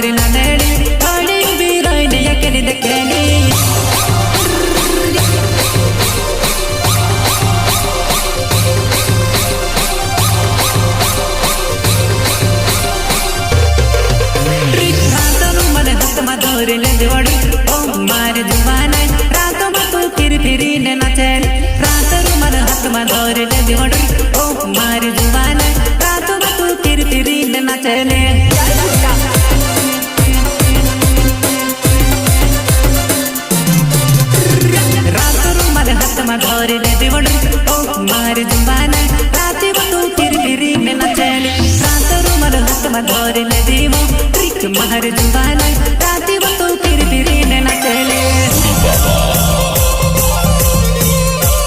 मारे ना नेड़ी गाड़ी भी रोइने यकली देखेली रातों मन हत मधोरे ले दिवाड़ी ओ मारे जुबाना रातों में तू फिर फिरी ने नचेली रातों मन हत मधोरे ले दिवाड़ी ओ मारे जुबाना रातों में तू फिर फिरी ने नचेली मधोरे ले दिवड़ी ओ मारे जुबाना राती वो तू फिर फिरी ने नचेली रातों मन हत मधोरे ले दिवो ट्रिक मारे जुबाना